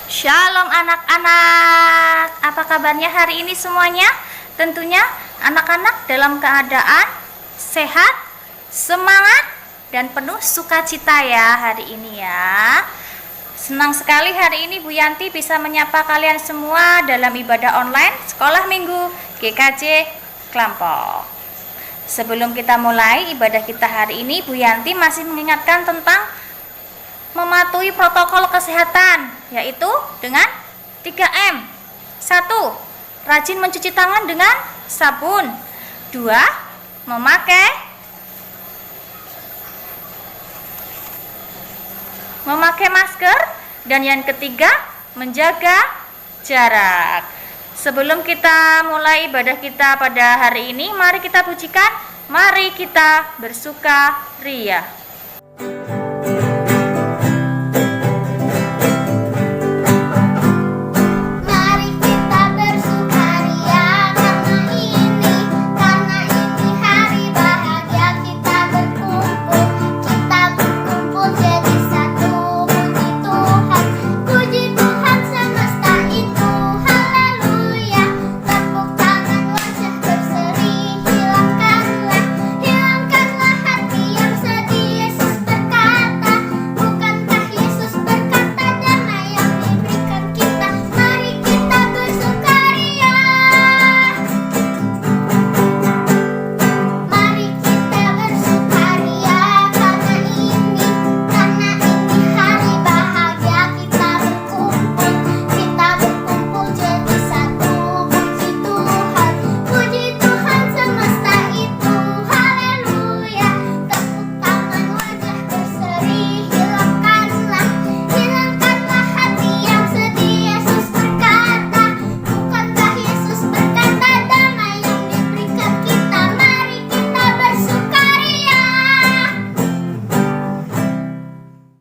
Shalom anak-anak, apa kabarnya hari ini semuanya? Tentunya anak-anak dalam keadaan sehat, semangat, dan penuh sukacita ya hari ini ya. Senang sekali hari ini Bu Yanti bisa menyapa kalian semua dalam ibadah online Sekolah Minggu GKJ Klampok. Sebelum kita mulai ibadah kita hari ini, Bu Yanti masih mengingatkan tentang mematuhi protokol kesehatan, yaitu dengan 3M. 1. Rajin mencuci tangan dengan sabun. 2. Memakai masker. Dan yang ketiga, menjaga jarak. Sebelum kita mulai ibadah kita pada hari ini, mari kita pujikan, mari kita bersukaria.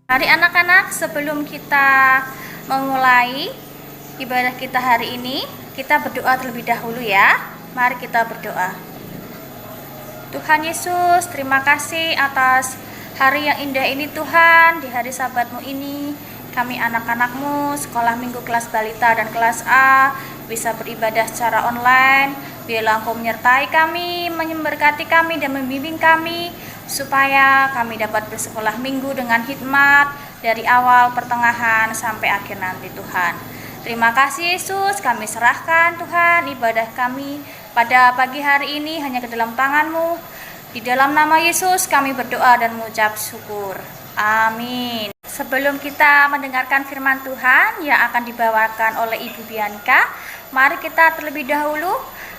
Mari anak-anak, sebelum kita memulai ibadah kita hari ini, kita berdoa terlebih dahulu ya. Mari kita berdoa. Tuhan Yesus, terima kasih atas hari yang indah ini Tuhan. Di hari Sabat-Mu ini, kami anak-anak-Mu, sekolah minggu kelas balita dan kelas A, bisa beribadah secara online. Biarlah Engkau menyertai kami, memberkati kami dan membimbing kami, supaya kami dapat bersekolah minggu dengan hikmat dari awal, pertengahan, sampai akhir nanti Tuhan. Terima kasih Yesus, kami serahkan Tuhan ibadah kami pada pagi hari ini hanya ke dalam tangan-Mu. Di dalam nama Yesus kami berdoa dan mengucap syukur. Amin. Sebelum kita mendengarkan firman Tuhan yang akan dibawakan oleh Ibu Bianca, mari kita terlebih dahulu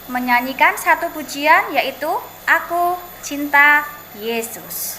menyanyikan satu pujian, yaitu Aku Cinta Yesus.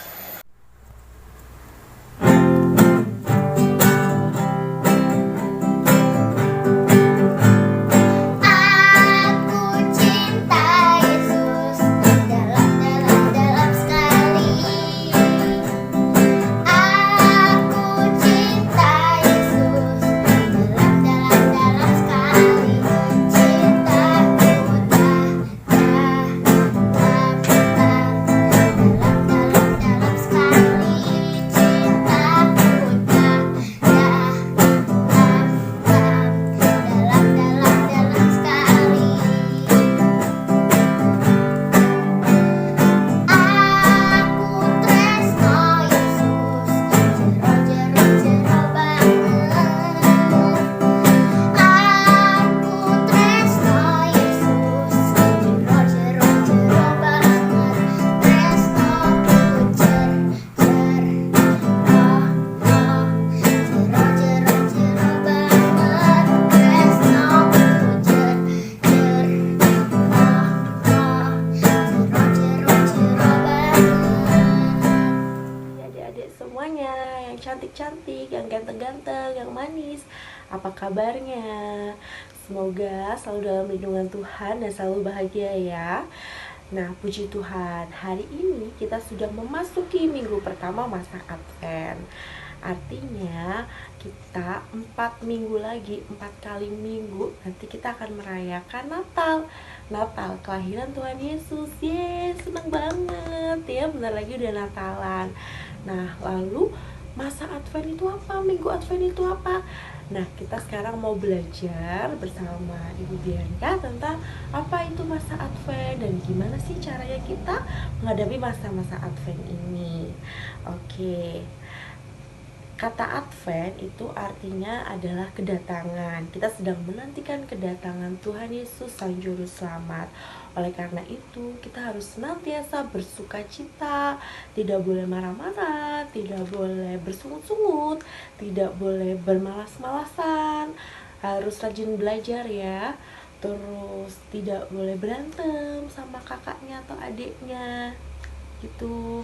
Cantik-cantik, yang ganteng-ganteng, yang manis. Apa kabarnya? Semoga selalu dalam lindungan Tuhan dan selalu bahagia ya. Nah, puji Tuhan, hari ini kita sudah memasuki minggu pertama masa Advent. Artinya kita 4 minggu lagi, 4 kali minggu nanti kita akan merayakan Natal, kelahiran Tuhan Yesus. Yes, senang banget ya, bentar lagi udah Natalan. Nah, lalu masa Advent itu apa, minggu Advent itu apa. Nah, kita sekarang mau belajar bersama Ibu Bianca tentang apa itu masa Advent dan gimana sih caranya kita menghadapi masa-masa Advent ini. Oke. Kata Advent itu artinya adalah kedatangan. Kita sedang menantikan kedatangan Tuhan Yesus Sang Juru Selamat. Oleh karena itu, kita harus senantiasa bersuka cita, tidak boleh marah-marah, tidak boleh bersungut-sungut, tidak boleh bermalas-malasan, harus rajin belajar ya. Terus tidak boleh berantem sama kakaknya atau adiknya gitu.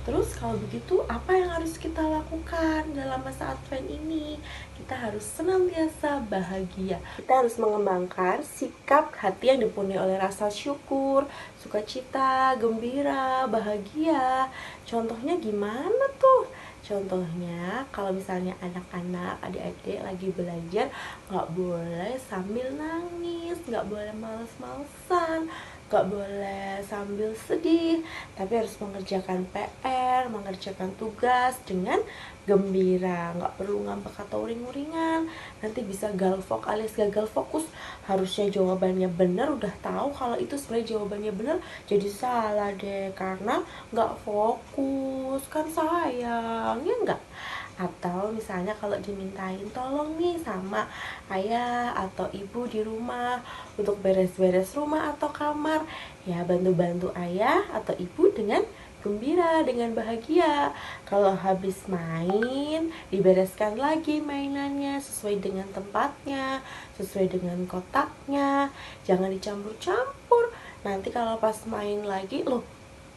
Terus kalau begitu apa yang harus kita lakukan dalam masa Advent ini? Kita harus senantiasa bahagia. Kita harus mengembangkan sikap hati yang dipenuhi oleh rasa syukur, sukacita, gembira, bahagia. Contohnya gimana tuh? Contohnya kalau misalnya anak-anak, adik-adik lagi belajar, nggak boleh sambil nangis, nggak boleh males-malesan, gak boleh sambil sedih, tapi harus mengerjakan PR, mengerjakan tugas dengan gembira, gak perlu ngambek atau uring-uringan, nanti bisa galvok alias gagal fokus. Harusnya jawabannya benar, udah tahu kalau itu sebenarnya jawabannya benar, jadi salah deh karena gak fokus, kan sayang, ya enggak? Atau misalnya kalau dimintain tolong nih sama ayah atau ibu di rumah untuk beres-beres rumah atau kamar, ya bantu-bantu ayah atau ibu dengan gembira, dengan bahagia. Kalau habis main, dibereskan lagi mainannya sesuai dengan tempatnya, sesuai dengan kotaknya, jangan dicampur-campur. Nanti kalau pas main lagi, loh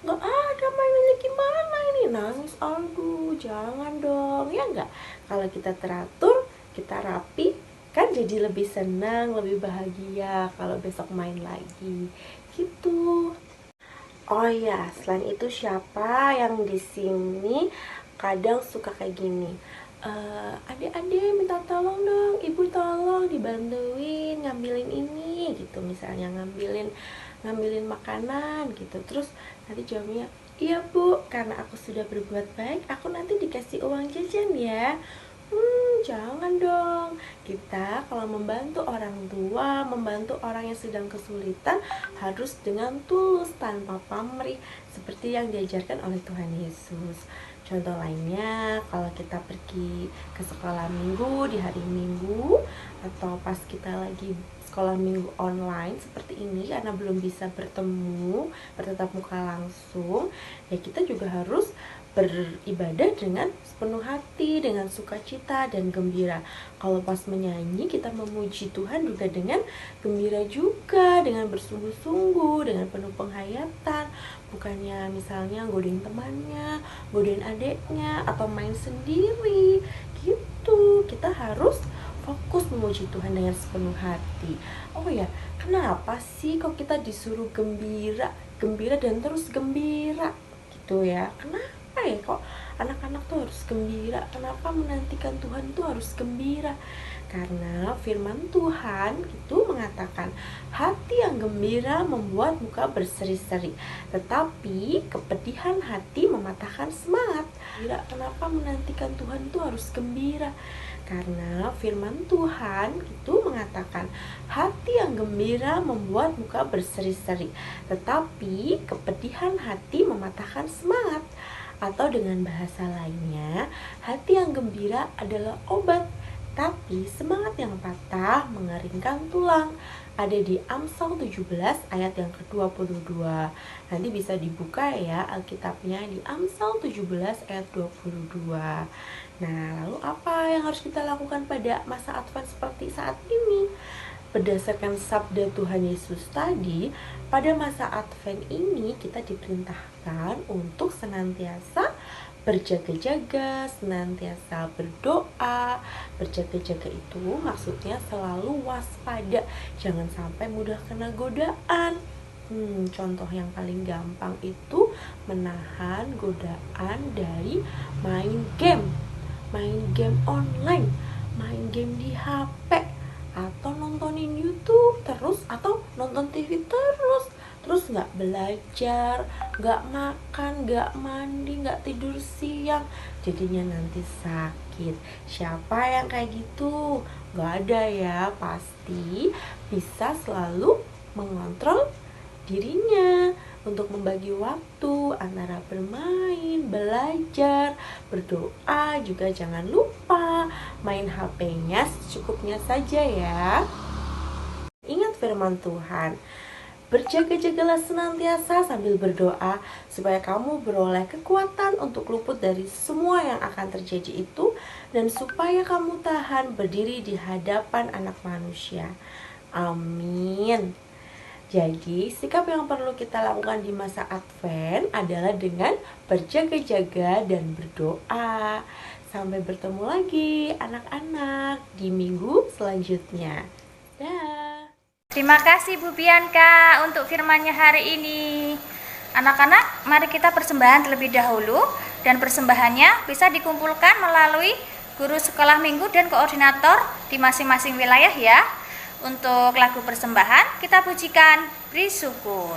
nggak ada mainannya, gimana ini, nangis, aduh jangan dong, ya enggak. Kalau kita teratur, kita rapi, kan jadi lebih senang, lebih bahagia kalau besok main lagi gitu. Oh ya, selain itu siapa yang di sini kadang suka kayak gini, adik-adik minta tolong dong, ibu tolong dibantuin ngambilin ini gitu, misalnya ngambilin makanan gitu. Terus nanti jawabnya, iya bu, karena aku sudah berbuat baik, aku nanti dikasih uang jajan ya. Jangan dong. Kita kalau membantu orang tua, membantu orang yang sedang kesulitan, harus dengan tulus tanpa pamrih, seperti yang diajarkan oleh Tuhan Yesus. Contoh lainnya, kalau kita pergi ke sekolah minggu di hari Minggu, atau pas kita lagi sekolah minggu online seperti ini karena belum bisa bertatap muka langsung, ya kita juga harus beribadah dengan sepenuh hati, dengan sukacita dan gembira. Kalau pas menyanyi, kita memuji Tuhan juga dengan gembira juga, dengan bersungguh-sungguh, dengan penuh penghayatan. Bukannya misalnya godain temannya, godain adeknya, atau main sendiri gitu. Kita harus fokus memuji Tuhan dengan sepenuh hati. Oh ya, kenapa sih kok kita disuruh gembira dan terus gembira gitu ya? Kenapa ya kok anak-anak tuh harus gembira? Kenapa menantikan Tuhan tuh harus gembira? Karena firman Tuhan itu mengatakan, hati yang gembira membuat muka berseri-seri, tetapi kepedihan hati mematahkan semangat. Kenapa menantikan Tuhan itu harus gembira? Karena firman Tuhan itu mengatakan, hati yang gembira membuat muka berseri-seri, tetapi kepedihan hati mematahkan semangat. Atau dengan bahasa lainnya, hati yang gembira adalah obat, tapi semangat yang patah mengeringkan tulang. Ada di Amsal 17 ayat yang ke-22. Nanti bisa dibuka ya Alkitabnya di Amsal 17 ayat 22. Nah, lalu apa yang harus kita lakukan pada masa Advent seperti saat ini? Berdasarkan sabda Tuhan Yesus tadi, pada masa Advent ini kita diperintahkan untuk senantiasa berjaga-jaga, senantiasa berdoa. Berjaga-jaga itu maksudnya selalu waspada, jangan sampai mudah kena godaan. Contoh yang paling gampang itu menahan godaan dari main game online, main game di HP, atau nontonin YouTube terus, atau nonton TV terus, terus nggak belajar, nggak makan, nggak mandi, nggak tidur siang, jadinya nanti sakit. Siapa yang kayak gitu? Nggak ada ya, pasti bisa selalu mengontrol dirinya untuk membagi waktu antara bermain, belajar, berdoa. Juga jangan lupa main HP-nya secukupnya saja ya. Ingat firman Tuhan, berjaga-jagalah senantiasa sambil berdoa supaya kamu beroleh kekuatan untuk luput dari semua yang akan terjadi itu, dan supaya kamu tahan berdiri di hadapan Anak Manusia. Amin. Jadi, sikap yang perlu kita lakukan di masa Advent adalah dengan berjaga-jaga dan berdoa. Sampai bertemu lagi anak-anak di minggu selanjutnya. Dah. Terima kasih Bu Bianca untuk firman-Nya hari ini. Anak-anak, mari kita persembahan terlebih dahulu, dan persembahannya bisa dikumpulkan melalui guru sekolah minggu dan koordinator di masing-masing wilayah ya. Untuk lagu persembahan, kita pujikan Beri Syukur.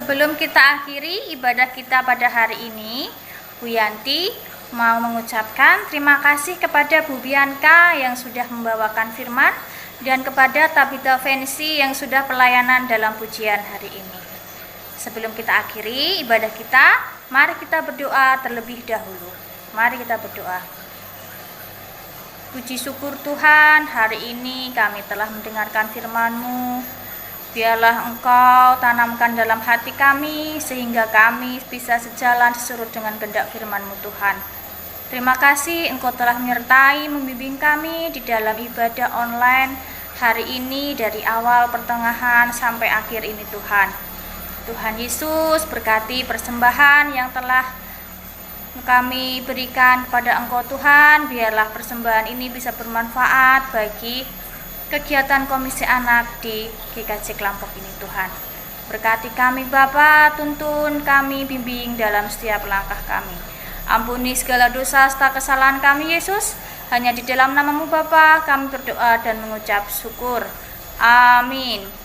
Sebelum kita akhiri ibadah kita pada hari ini, Bu Yanti mau mengucapkan terima kasih kepada Bu Bianca yang sudah membawakan firman, dan kepada Tabitha Fensi yang sudah pelayanan dalam pujian hari ini. Sebelum kita akhiri ibadah kita, mari kita berdoa terlebih dahulu. Mari kita berdoa. Puji syukur Tuhan, hari ini kami telah mendengarkan firman-Mu. Biarlah Engkau tanamkan dalam hati kami, sehingga kami bisa sejalan sesurut dengan kehendak firman-Mu Tuhan. Terima kasih Engkau telah menyertai, membimbing kami di dalam ibadah online hari ini, dari awal, pertengahan, sampai akhir ini Tuhan. Tuhan Yesus, berkati persembahan yang telah kami berikan kepada Engkau Tuhan. Biarlah persembahan ini bisa bermanfaat bagi kegiatan Komisi Anak di GKJ Klampok ini Tuhan. Berkati kami Bapa, tuntun kami, bimbing dalam setiap langkah kami. Ampuni segala dosa serta kesalahan kami Yesus. Hanya di dalam nama-Mu Bapa kami berdoa dan mengucap syukur. Amin.